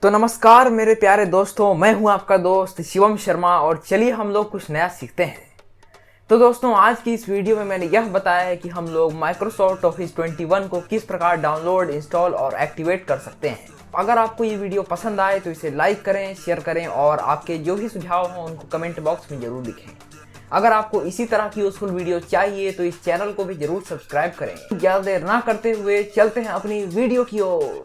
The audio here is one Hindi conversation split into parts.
तो नमस्कार मेरे प्यारे दोस्तों, मैं हूं आपका दोस्त शिवम शर्मा और चलिए हम लोग कुछ नया सीखते हैं। तो दोस्तों आज की इस वीडियो में मैंने यह बताया है कि हम लोग माइक्रोसॉफ्ट ऑफिस 21 को किस प्रकार डाउनलोड, इंस्टॉल और एक्टिवेट कर सकते हैं। अगर आपको ये वीडियो पसंद आए तो इसे लाइक करें, शेयर करें और आपके जो भी सुझाव हों उनको कमेंट बॉक्स में ज़रूर लिखें। अगर आपको इसी तरह की यूजफुल वीडियो चाहिए तो इस चैनल को भी जरूर सब्सक्राइब करें। ज़्यादा देर ना करते हुए चलते हैं अपनी वीडियो की ओर।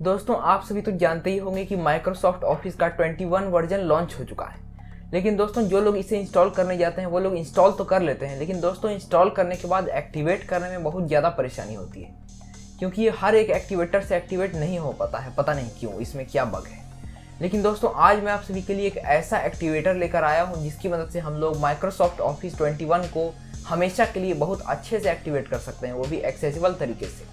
दोस्तों आप सभी तो जानते ही होंगे कि माइक्रोसॉफ्ट ऑफिस का 21 वर्जन लॉन्च हो चुका है। लेकिन दोस्तों जो लोग इसे इंस्टॉल करने जाते हैं वो लोग इंस्टॉल तो कर लेते हैं, लेकिन दोस्तों इंस्टॉल करने के बाद एक्टिवेट करने में बहुत ज़्यादा परेशानी होती है, क्योंकि ये हर एक एक्टिवेटर से एक्टिवेट नहीं हो पाता है। पता नहीं क्यों, इसमें क्या बग है। लेकिन दोस्तों आज मैं आप सभी के लिए एक ऐसा एक्टिवेटर लेकर आया हूँ जिसकी मदद से हम लोग माइक्रोसॉफ्ट ऑफिस 21 को हमेशा के लिए बहुत अच्छे से एक्टिवेट कर सकते हैं, वो भी एक्सेसिबल तरीके से।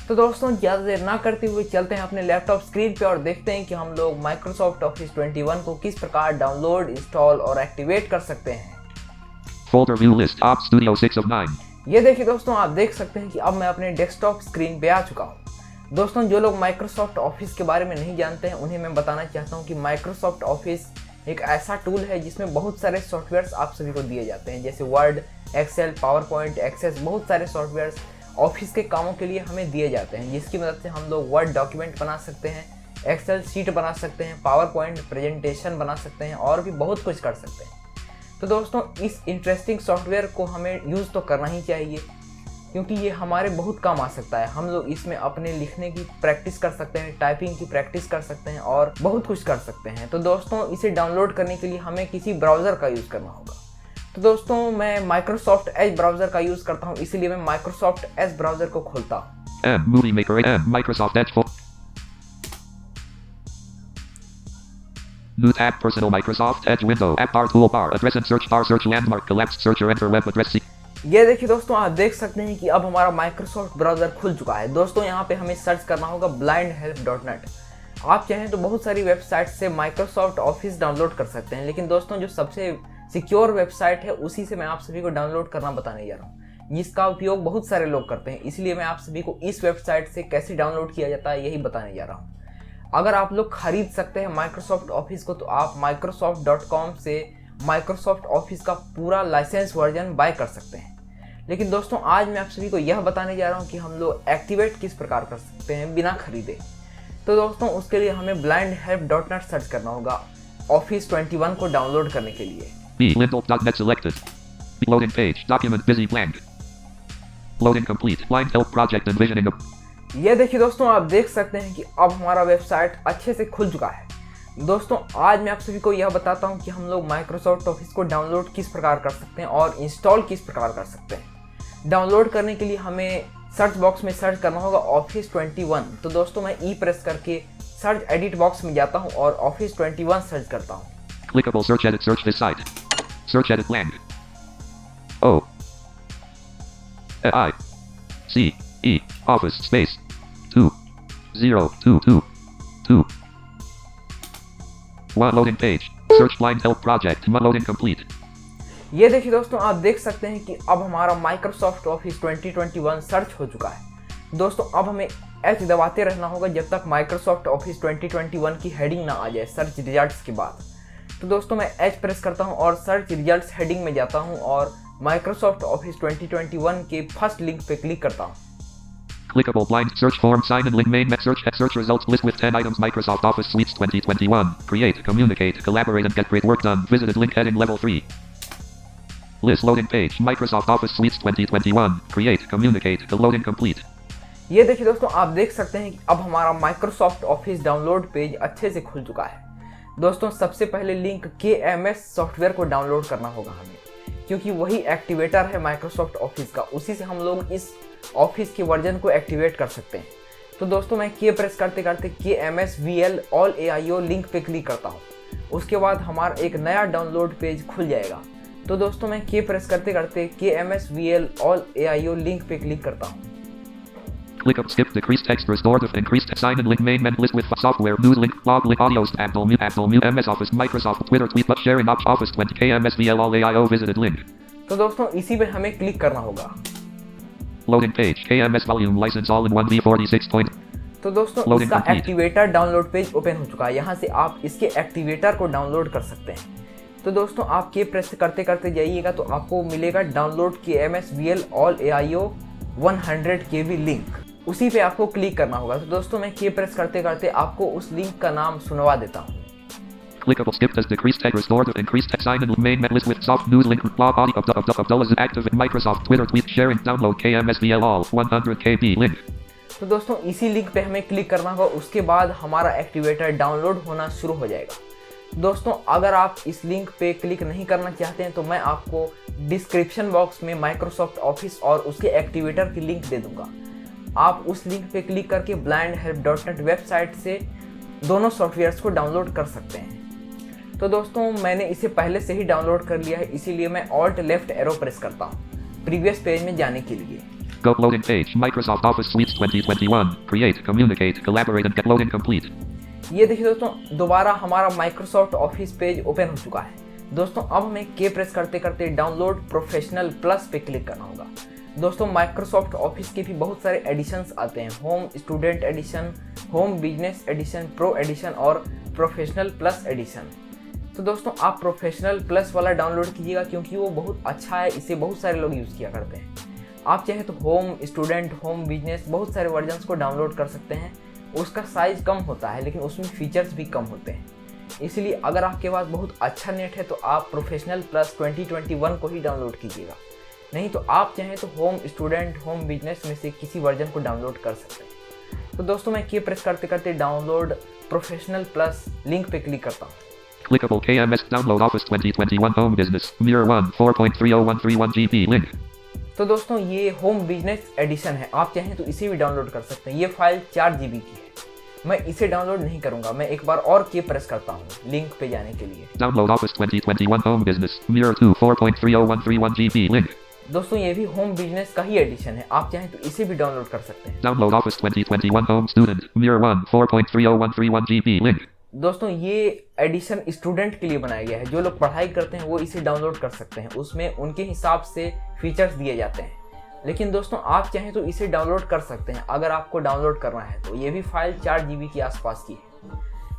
तो दोस्तों ज़्यादा देर ना करते हुए चलते हैं अपने लैपटॉप स्क्रीन पे और देखते हैं कि हम लोग माइक्रोसॉफ्ट ऑफिस 21 को किस प्रकार डाउनलोड, इंस्टॉल और एक्टिवेट कर सकते हैं। Folder view list Op Studio 6 of 9. ये देखिए दोस्तों, आप देख सकते हैं कि अब मैं अपने डेस्कटॉप स्क्रीन पे आ चुका हूँ। दोस्तों जो लोग माइक्रोसॉफ्ट ऑफिस के बारे में नहीं जानते हैं उन्हें मैं बताना चाहता हूँ कि माइक्रोसॉफ्ट ऑफिस एक ऐसा टूल है जिसमें बहुत सारे सॉफ्टवेयर्स आप सभी को दिए जाते हैं, जैसे वर्ड, एक्सेल, पावरपॉइंट, एक्सेस, बहुत सारे सॉफ्टवेयर्स ऑफिस के कामों के लिए हमें दिए जाते हैं, जिसकी मदद से हम लोग वर्ड डॉक्यूमेंट बना सकते हैं, एक्सेल शीट बना सकते हैं, पावरपॉइंट प्रेजेंटेशन बना सकते हैं और भी बहुत कुछ कर सकते हैं। तो दोस्तों इस इंटरेस्टिंग सॉफ्टवेयर को हमें यूज़ तो करना ही चाहिए, क्योंकि ये हमारे बहुत काम आ सकता है। हम लोग इसमें अपने लिखने की प्रैक्टिस कर सकते हैं, टाइपिंग की प्रैक्टिस कर सकते हैं और बहुत कुछ कर सकते हैं। तो दोस्तों इसे डाउनलोड करने के लिए हमें किसी ब्राउज़र का यूज़ करना होगा। तो दोस्तों मैं माइक्रोसॉफ्ट एज ब्राउज़र का यूज़ करता हूँ, इसलिए मैं माइक्रोसॉफ्ट एज ब्राउज़र को खोलता हूँ। Movie Maker M Microsoft Edge New tab Personal Microsoft Edge Window App Bar Toolbar Address and Search Bar Search Landmark Collapsed Searcher Enter Web Address ये देखिए दोस्तों, आप देख सकते हैं कि अब हमारा माइक्रोसॉफ्ट ब्राउज़र खुल चुका है। दोस्तों यहाँ पे हमें सर्च करना होगा blindhelp.net। आप चाहें तो बहुत सारी वेबसाइट से माइक्रोसॉफ्ट ऑफिस डाउनलोड कर सकते हैं, लेकिन दोस्तों जो सबसे सिक्योर वेबसाइट है उसी से मैं आप सभी को डाउनलोड करना बताने जा रहा हूँ, जिसका उपयोग बहुत सारे लोग करते हैं। इसलिए मैं आप सभी को इस वेबसाइट से कैसे डाउनलोड किया जाता है यही बताने जा रहा हूँ। अगर आप लोग खरीद सकते हैं माइक्रोसॉफ्ट ऑफिस को तो आप microsoft.com से माइक्रोसॉफ्ट ऑफिस का पूरा लाइसेंस वर्जन बाय कर सकते हैं। लेकिन दोस्तों आज मैं आप सभी को यह बताने जा रहा हूँ कि हम लोग एक्टिवेट किस प्रकार कर सकते हैं बिना खरीदे। तो दोस्तों उसके लिए हमें blindhelp.net सर्च करना होगा ऑफिस 21 को डाउनलोड करने के लिए। Blindhelp.net selected. Loading page. Document busy blank. Loading complete. Blindhelp project envisioning. ये देखिए दोस्तों, आप देख सकते हैं कि अब हमारा वेबसाइट अच्छे से खुल चुका है। दोस्तों आज मैं आप सभी को यह बताता हूँ कि हम लोग माइक्रोसॉफ्ट ऑफिस को डाउनलोड किस प्रकार कर सकते हैं और इंस्टॉल किस प्रकार कर सकते हैं। डाउनलोड करने के लिए हमें सर्च बॉक्स में सर्च करना होगा ऑफिस 21। तो दोस्तों मैं ई प्रेस करके सर्च एडिट बॉक्स में जाता हूँ और ऑफिस 21 सर्च करता हूँ। Clickable search edit search this site. Search edit blank. O I C E office space 2022 One loading page. Search Blindhelp project. Loading complete. ये देखिए दोस्तों, आप देख सकते हैं कि अब हमारा माइक्रोसॉफ्ट ऑफिस 2021 सर्च हो चुका है। दोस्तों अब हमें एच दबाते रहना होगा जब तक माइक्रोसॉफ्ट ऑफिस 2021 की हेडिंग ना आ जाए सर्च रिजल्ट्स के बाद। तो दोस्तों मैं एच प्रेस करता हूं और सर्च रिजल्ट्स हेडिंग में जाता हूं और माइक्रोसॉफ्ट ऑफिस 2021 के फर्स्ट लिंक पे क्लिक करता हूं। Clickable blind search form sign in link main search results list with 10 items Microsoft Office Suites 2021 create communicate collaborate and get great work done visited link heading level 3 list loading page Microsoft Office Suites 2021 create communicate loading complete। ये देखिए दोस्तों, आप देख सकते हैं कि अब हमारा माइक्रोसॉफ्ट ऑफिस डाउनलोड पेज अच्छे से खुल चुका है। दोस्तों सबसे पहले लिंक KMS सॉफ्टवेयर को डाउनलोड करना होगा हमें, क्योंकि वही एक्टिवेटर है माइक्रोसॉफ्ट ऑफिस का, उसी से हम लोग इस ऑफिस के वर्जन को एक्टिवेट कर सकते हैं। तो दोस्तों मैं K प्रेस करते करते KMS VL All AIO link पे क्लिक करता हूँ। उसके बाद हमारा एक नया डाउनलोड पेज खुल जाएगा। तो दोस्तों मैं K प्रेस करते करते KMS VL All AIO link पे क्लिक करता हूँ। Click up skip decreased text restored of increased sign in link main men list with software news link blog link audios Apple mute MS Office Microsoft Twitter tweet but sharing Office 20 KMS VL All AIO visited link। तो दोस्तों इसी पे हमें क्लिक करना होगा। Loading page KMS volume license all in 1v46 point। तो दोस्तों Loading इसका complete. Activator download page open हो चुका है। यहाँ से आप इसके एक्टिवेटर को डाउनलोड कर सकते हैं। तो दोस्तों आप के प्रेस करते करते जाइएगा तो आपको मिलेगा download KMSVL All AIO 100 KB link. उसी पे आपको क्लिक करना होगा। तो दोस्तों मैं के प्रेस करते करते आपको उस लिंक का नाम सुनवा देता हूँ। Clickable skip does decreased tag restored with increased text sign and main list with soft news link blog body of Abdullah is active in Microsoft Twitter tweet sharing download KMSVL all 100 KB link। तो दोस्तों इसी लिंक पे हमें क्लिक करना होगा। उसके बाद हमारा एक्टिवेटर डाउनलोड होना शुरू हो जाएगा। दोस्तों अगर आप इस लिंक पे क्लिक नहीं करना चाहते हैं तो मैं आपको डिस्क्रिप्शन बॉक्स में माइक्रोसॉफ्ट ऑफिस और उसके एक्टिवेटर की लिंक दे दूंगा। आप उस लिंक पे क्लिक करके blindhelp.net वेबसाइट से दोनों सॉफ्टवेयर्स को डाउनलोड कर सकते हैं। तो दोस्तों मैंने इसे पहले से ही डाउनलोड कर लिया है, इसीलिए मैं ऑल्ट लेफ्ट एरो प्रेस करता हूँ प्रीवियस पेज में जाने के लिए। Go loading page Microsoft Office Suites 2021 create communicate collaborate and get loading complete। ये देखिए दोस्तों दोबारा हमारा माइक्रोसॉफ्ट ऑफिस पेज ओपन हो चुका है। दोस्तों अब हमें के प्रेस करते करते डाउनलोड प्रोफेशनल प्लस पे क्लिक करना होगा। दोस्तों माइक्रोसॉफ्ट ऑफिस के भी बहुत सारे एडिशंस आते हैं, home student edition, home business edition, pro edition और प्रोफेशनल प्लस एडिशन। तो दोस्तों आप प्रोफेशनल प्लस वाला डाउनलोड कीजिएगा क्योंकि वो बहुत अच्छा है, इसे बहुत सारे लोग यूज़ किया करते हैं। आप चाहे तो होम स्टूडेंट, होम बिजनेस बहुत सारे वर्जन्स को डाउनलोड कर सकते हैं। उसका साइज़ कम होता है लेकिन उसमें फीचर्स भी कम होते हैं। इसलिए अगर आपके पास बहुत अच्छा नेट है तो आप प्रोफेशनल प्लस 2021 को ही डाउनलोड कीजिएगा। नहीं तो आप चाहें तो होम स्टूडेंट, होम बिजनेस में से किसी वर्जन को डाउनलोड कर सकते हैं। तो दोस्तों मैं की प्रेस करते करते डाउनलोड प्रोफेशनल प्लस लिंक पे क्लिक करता हूँ। Clickable KMS download Office 2021 Home Business Mirror 1 4.30131 GB link। तो दोस्तों ये होम बिजनेस एडिशन है, आप चाहें तो इसे भी डाउनलोड कर सकते हैं। ये फाइल 4 GB की है। मैं इसे डाउनलोड नहीं करूंगा, मैं एक बार और की प्रेस करता हूँ लिंक पे जाने के लिए। Download Office 2021 Home Business Mirror 2 4.30131 GB link। दोस्तों ये भी होम बिजनेस का ही एडिशन है, आप चाहें तो इसे भी डाउनलोड कर सकते हैं। Download Office 2021 Home Student Mirror 1 4.30131 GB link। दोस्तों ये एडिशन स्टूडेंट के लिए बनाया गया है, जो लोग पढ़ाई करते हैं वो इसे डाउनलोड कर सकते हैं। उसमें उनके हिसाब से फीचर्स दिए जाते हैं। लेकिन दोस्तों आप चाहें तो इसे डाउनलोड कर सकते हैं अगर आपको डाउनलोड करना है तो। ये भी फाइल 4 GB के आसपास की है।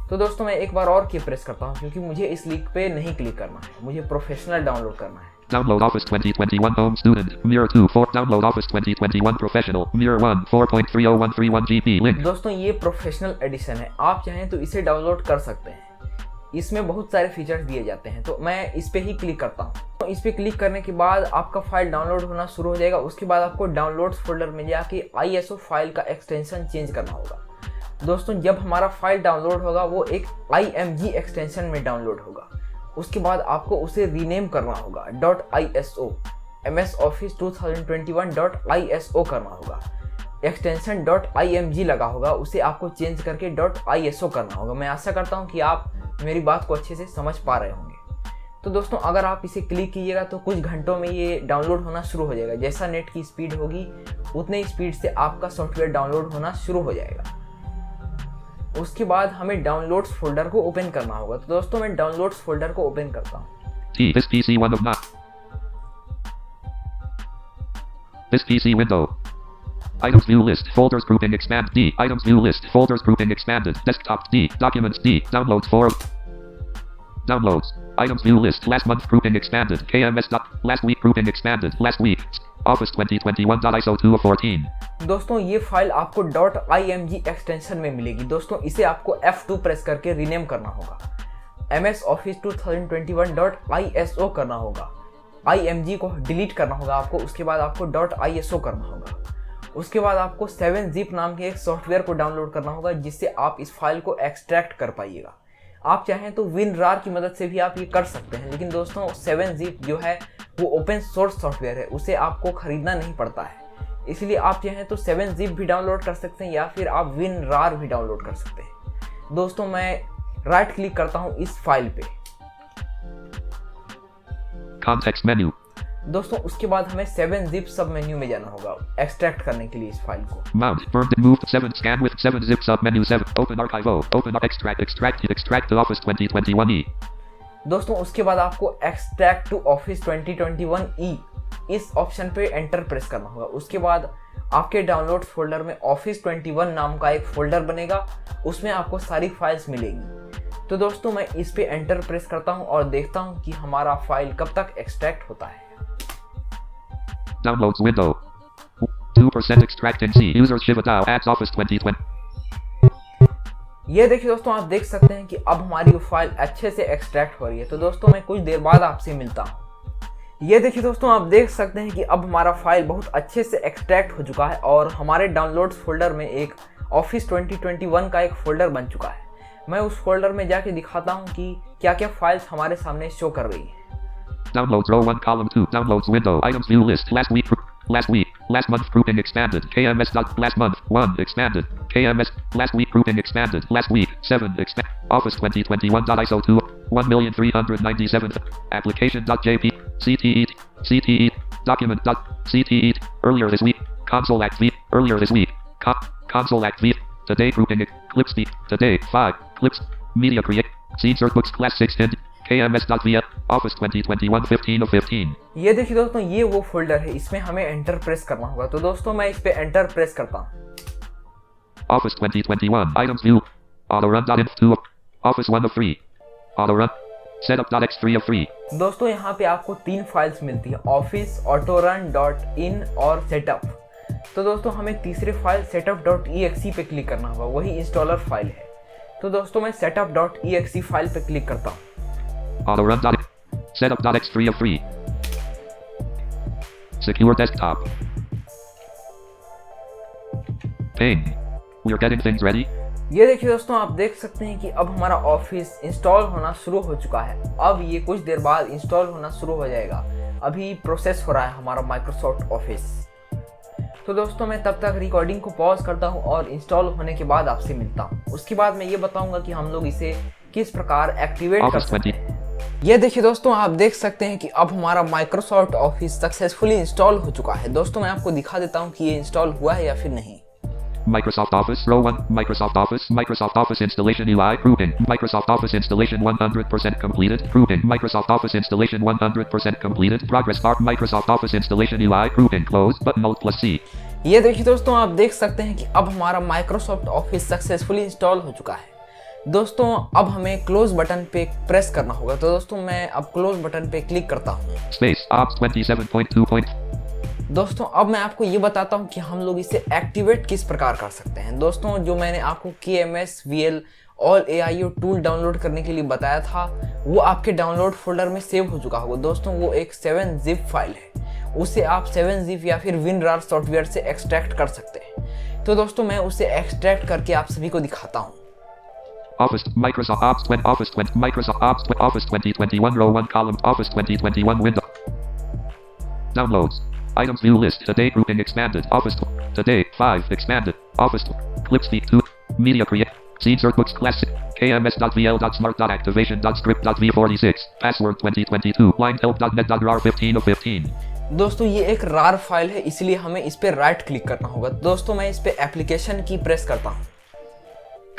तो दोस्तों मैं एक बार और की प्रेस करता हूँ क्योंकि मुझे इस लिंक पे नहीं क्लिक करना है, मुझे प्रोफेशनल डाउनलोड करना है। Download Office 2021 Home Student Mirror 2 4 Download Office 2021 Professional Mirror 1 4.30131 GB link। दोस्तों ये प्रोफेशनल एडिशन है, आप चाहें तो इसे डाउनलोड कर सकते हैं। इसमें बहुत सारे फीचर्स दिए जाते हैं। तो मैं इस पे ही क्लिक करता हूँ। तो इस पे क्लिक करने के बाद आपका फाइल डाउनलोड होना शुरू हो जाएगा। उसके बाद आपको डाउनलोड्स फोल्डर में जाके ISO फाइल का एक्सटेंशन चेंज करना होगा। दोस्तों जब हमारा फाइल डाउनलोड होगा वो एक IMG एक्सटेंशन में डाउनलोड होगा। उसके बाद आपको उसे रीनेम करना होगा .iso MS Office 2021 .iso करना होगा। एक्सटेंशन .img लगा होगा, उसे आपको चेंज करके .iso करना होगा। मैं आशा करता हूँ कि आप मेरी बात को अच्छे से समझ पा रहे होंगे। तो दोस्तों अगर आप इसे क्लिक कीजिएगा तो कुछ घंटों में ये डाउनलोड होना शुरू हो जाएगा। जैसा नेट की स्पीड होगी उतने स्पीड से आपका सॉफ्टवेयर डाउनलोड होना शुरू हो जाएगा। उसके बाद हमें डाउनलोड्स फोल्डर को ओपन करना होगा। तो दोस्तों मैं डाउनलोड्स फोल्डर को ओपन करता हूँ। This PC one of not. This PC window. Items view list folders grouping expand D. Items view list folders grouping expanded. Desktop D. Documents D. Downloads 4. Downloads. Items view list last month grouping expanded. KMS. Last week grouping expanded. Last week. Office 2021.ISO 2 of 14। दोस्तों ये फाइल आपको .img एक्सटेंशन में मिलेगी। दोस्तों इसे आपको F2 प्रेस करके रीनेम करना होगा। MS Office 2021 .iso करना होगा। IMG को डिलीट करना होगा आपको। उसके बाद आपको .iso करना होगा। उसके बाद आपको 7zip नाम के एक सॉफ्टवेयर को डाउनलोड करना होगा जिससे आप इस फाइल को एक्सट्रैक्ट कर पाइएगा। आप चाहें तो WinRAR की मदद से भी आप ये कर सकते हैं, लेकिन दोस्तों 7zip जो है वो ओपन सोर्स सॉफ्टवेयर है, उसे आपको खरीदना नहीं पड़ता है। इसलिए आप चाहें तो 7zip भी डाउनलोड कर सकते हैं या फिर आप WinRAR भी डाउनलोड कर सकते हैं। दोस्तों मैं राइट क्लिक करता हूँ इस फाइल पे। Context menu। दोस्तों उसके बाद हमें 7zip सब मेन्यू में जाना होगा एक्सट्रैक्ट करने के लिए इस फाइल को। Mount burned and moved 7 scan with 7zip sub menu 7 open archive open extract to Office 2021 E। दोस्तों उसके बाद आपको एक्सट्रैक्ट टू ऑफिस 2021 ई इस ऑप्शन पे एंटर प्रेस करना होगा। उसके बाद आपके डाउनलोड फोल्डर में ऑफिस 21 नाम का एक फोल्डर बनेगा, उसमें आपको सारी फाइल्स मिलेगी। तो दोस्तों मैं इस पे एंटर प्रेस करता हूँ और देखता हूँ कि हमारा फाइल कब तक एक्सट्रैक्ट होता है। Downloads window. 2% extracting C. User Shiva Dao. Ads Office 2020. ये देखिए दोस्तों, आप देख सकते हैं कि अब हमारी फाइल अच्छे से एक्सट्रैक्ट हो रही है। तो दोस्तों मैं कुछ देर बाद आपसे मिलता हूँ। ये देखिए दोस्तों, आप देख सकते हैं कि अब हमारा फाइल बहुत अच्छे से एक्सट्रैक्ट हो चुका है और हमारे डाउनलोड्स फोल्डर में एक ऑफिस 2021 का एक फोल्डर बन चुका है। मैं उस फोल्डर में जाके दिखाता हूँ कि क्या क्या फाइल्स हमारे सामने शो कर रही है। Downloads row 1 column 2. Downloads window. Items view list. Last month grouping expanded. KMS dot last month 1 expanded. KMS last week grouping expanded. Last week 7 expand. Office 2021.ISO 2 1,397. Application.jp CTE document.cte earlier this week. Console act v earlier this week. Console act v today grouping clips today 5 clips media create seeds or books class 6 and KMS.vf Office 2021 15 of 15. ये देखिए दोस्तों, ये वो फोल्डर है, इसमें हमें एंटर प्रेस करना होगा। तो दोस्तों मैं इस पे एंटर प्रेस करता हूँ। Office 2021 items view autorun.inf 2 Office 1 of 3 autorun setup.x3 of 3. दोस्तों यहाँ पे आपको 3 फाइल्स मिलती है, ऑफिस, autorun.in और सेटअप। तो दोस्तों हमें तीसरे फाइल setup.exe पे क्लिक करना होगा, वही इंस्टॉलर फाइल है। तो दोस्तों मैं setup.exe फाइल पे क्लिक करता हूँ। Autorun. Setup.x3 of 3. Secure desktop. Ping. We're getting things ready. ये देखिए दोस्तों, आप देख सकते हैं कि अब हमारा ऑफिस इंस्टॉल होना शुरू हो चुका है। अब ये कुछ देर बाद इंस्टॉल होना शुरू हो जाएगा। अभी प्रोसेस हो रहा है हमारा माइक्रोसॉफ्ट ऑफिस। तो दोस्तों मैं तब तक रिकॉर्डिंग को पॉज करता हूँ और इंस्टॉल होने के बाद आपसे मिलता हूँ। उसके बाद मैं ये बताऊंगा कि हम लोग इसे किस प्रकार एक्टिवेट कर सकते हैं। ये देखिए दोस्तों, आप देख सकते हैं कि अब हमारा माइक्रोसॉफ्ट ऑफिस सक्सेसफुली इंस्टॉल हो चुका है। दोस्तों मैं आपको दिखा देता हूँ कि ये इंस्टॉल हुआ है या फिर नहीं। Microsoft Office row 1 Microsoft Office installation UI grouping Microsoft Office installation 100% completed grouping Microsoft Office installation 100% completed progress bar Microsoft Office installation UI grouping close button Alt+C. ये देखिए दोस्तों, आप देख सकते हैं कि अब हमारा माइक्रोसॉफ्ट ऑफिस सक्सेसफुली इंस्टॉल हो चुका है। दोस्तों अब हमें क्लोज बटन पे प्रेस करना होगा। तो दोस्तों मैं अब क्लोज बटन पे क्लिक करता हूँ। Space Ops 27.2. दोस्तों अब मैं आपको ये बताता हूँ कि हम लोग इसे एक्टिवेट किस प्रकार कर सकते हैं। दोस्तों जो मैंने आपको KMS VL all AIO tool download करने के लिए बताया था, वो आपके डाउनलोड फोल्डर में सेव हो चुका होगा। दोस्तों वो एक 7-zip फाइल है, उसे आप 7-zip या फिर WinRAR सॉफ्टवेयर से एक्सट्रैक्ट कर सकते हैं। तो दोस्तों मैं उसे एक्सट्रैक्ट करके आप सभी को दिखाता हूँ। Microsoft Office 2021 row 1 column Office 2021 window. Downloads. Items view list. Today grouping expanded. Office today 5 expanded. Office clips 2 media create seeds or books classic kms.vl.smart.activation.script.v46 password 2022 linehelp.net.rar 15 of 15. दोस्तों ये एक RAR फाइल है, इसलिए हमें इस पे राइट क्लिक करना होगा। दोस्तों मैं इस पे एप्लीकेशन की प्रेस करता हूँ।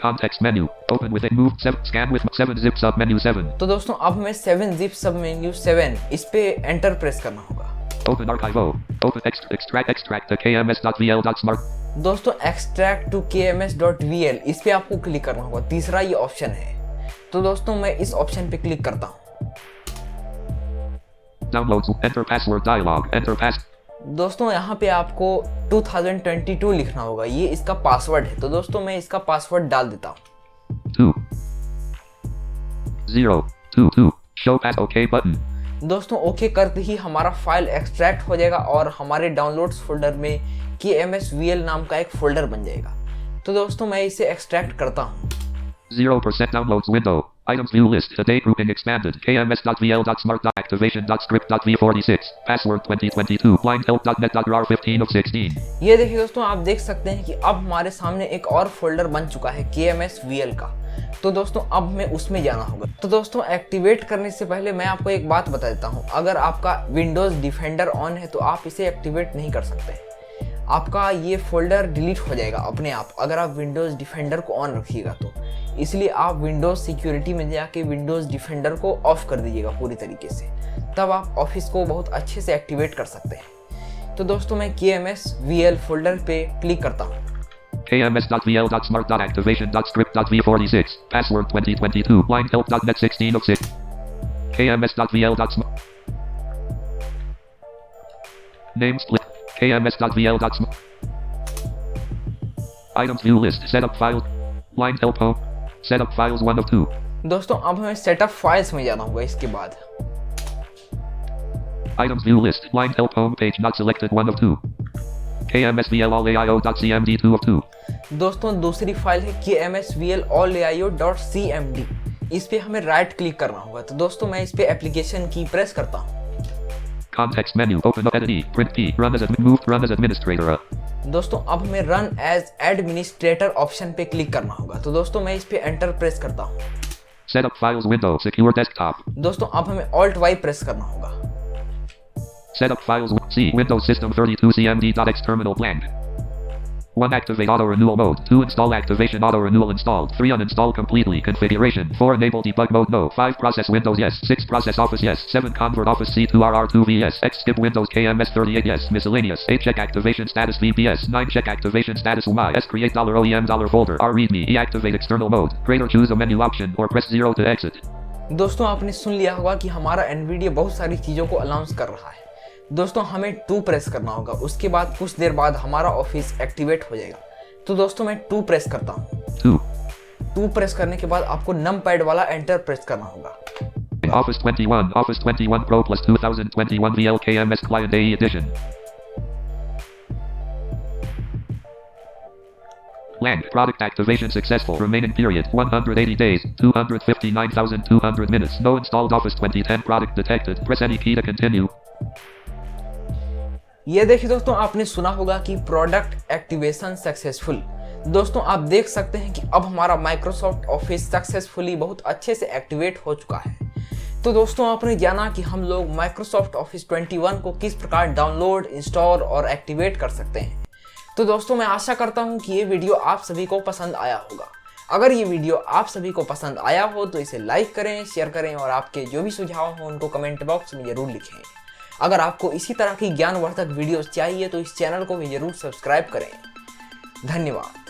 Context menu. Open with it. Move 7. Scan with 7-zip sub menu 7. तो दोस्तों अब हमें 7-zip सब मेन्यू 7 इस पे एंटर प्रेस करना होगा। Open archive. Open extract to kms.vl.smart. दोस्तों extract to kms.vl इस पे आपको क्लिक करना होगा, तीसरा ये ऑप्शन है। तो दोस्तों मैं इस ऑप्शन पे क्लिक करता हूँ। Downloads. Enter password dialog. Enter pass. दोस्तों यहाँ पे आपको 2022 लिखना होगा, ये इसका पासवर्ड है। तो दोस्तों मैं इसका पासवर्ड डाल देता हूँ। 2022 show pass OK button. दोस्तों ओके करते ही हमारा फाइल एक्सट्रैक्ट हो जाएगा और हमारे डाउनलोड्स फोल्डर में KMS VL नाम का एक फोल्डर बन जाएगा। तो दोस्तों मैं इसे एक्सट्रैक्ट करता हूँ। 0% downloads window. Items view list. Today grouping expanded. kms.vl.smart.activation.script.v46 password 2022 blindhelp.net.rar 15 of 16. ये देखिए दोस्तों, आप देख सकते हैं कि अब हमारे सामने एक और फोल्डर बन चुका है KMS VL का। तो दोस्तों अब हमें उसमें जाना होगा। तो दोस्तों एक्टिवेट करने से पहले मैं आपको एक बात बता देता हूँ, अगर आपका विंडोज डिफेंडर ऑन है तो आप इसे एक्टिवेट नहीं कर सकते। आपका ये फोल्डर डिलीट हो जाएगा अपने आप अगर आप विंडोज डिफेंडर को ऑन रखिएगा। तो इसलिए आप विंडोज़ सिक्योरिटी में जाके विंडोज़ डिफेंडर को ऑफ कर दीजिएगा पूरी तरीके से, तब आप ऑफिस को बहुत अच्छे से एक्टिवेट कर सकते हैं। तो दोस्तों मैं KMSVL फोल्डर पे क्लिक करता हूँ। kms.vl.smart.activation.script.v46 password 2022 line help.net 1606 kms.vl.smart name split kms.vl.smart items view list setup file line help home setup files 1 of 2 दोस्तों अब हमें सेटअप फाइल्स में जाना होगा। इसके बाद items view list line help home page not selected 1 of 2 kmsvlaio.cmd 2 of 2 दोस्तों दूसरी फाइल है kmsvlaio.cmd। इस पे हमें राइट क्लिक करना होगा। तो दोस्तों मैं इस पे एप्लीकेशन की प्रेस करता हूँ। context menu open up edit E print P run as administrator दोस्तों अब हमें रन एज एडमिनिस्ट्रेटर ऑप्शन पे क्लिक करना होगा। तो दोस्तों मैं इस पे एंटर प्रेस करता हूँ। setup files window secure desktop दोस्तों अब हमें Alt Y प्रेस करना होगा। setup files C Windows System 32 cmd.x terminal blank 1 activate auto renewal mode 2 install activation auto renewal installed 3 uninstall completely configuration 4 enable debug mode no 5 process Windows yes 6 process Office yes 7 convert Office C2RR2V yes X skip Windows KMS38 yes miscellaneous 8 check activation status VPS 9 check activation status Y S create $OEM $folder R readme E activate external mode greater choose a menu option or press 0 to exit। दोस्तों आपने सुन लिया होगा कि हमारा NVIDIA बहुत सारी चीज़ों को अनाउंस कर रहा है। दोस्तों हमें 2 प्रेस करना होगा, उसके बाद कुछ देर बाद हमारा ऑफिस एक्टिवेट हो जाएगा। तो दोस्तों मैं 2 प्रेस करता हूँ। 2 प्रेस करने के बाद आपको नम पैड वाला एंटर प्रेस करना होगा। Office 21 Pro plus 2021 VLKMS Client AE Edition Lang product activation successful remaining period 180 days 259,200 minutes no installed Office 2010 product detected press any key to continue। ये देखिए दोस्तों आपने सुना होगा कि प्रोडक्ट एक्टिवेशन सक्सेसफुल। दोस्तों आप देख सकते हैं कि अब हमारा माइक्रोसॉफ्ट ऑफिस सक्सेसफुली बहुत अच्छे से एक्टिवेट हो चुका है। तो दोस्तों आपने जाना कि हम लोग माइक्रोसॉफ्ट ऑफिस 21 को किस प्रकार डाउनलोड, इंस्टॉल और एक्टिवेट कर सकते हैं। तो दोस्तों मैं आशा करता हूँ कि ये वीडियो आप सभी को पसंद आया होगा। अगर ये वीडियो आप सभी को पसंद आया हो तो इसे लाइक करें, शेयर करें और आपके जो भी सुझाव हो उनको कमेंट बॉक्स में जरूर लिखें। अगर आपको इसी तरह की ज्ञानवर्धक वीडियोस चाहिए तो इस चैनल को भी जरूर सब्सक्राइब करें। धन्यवाद।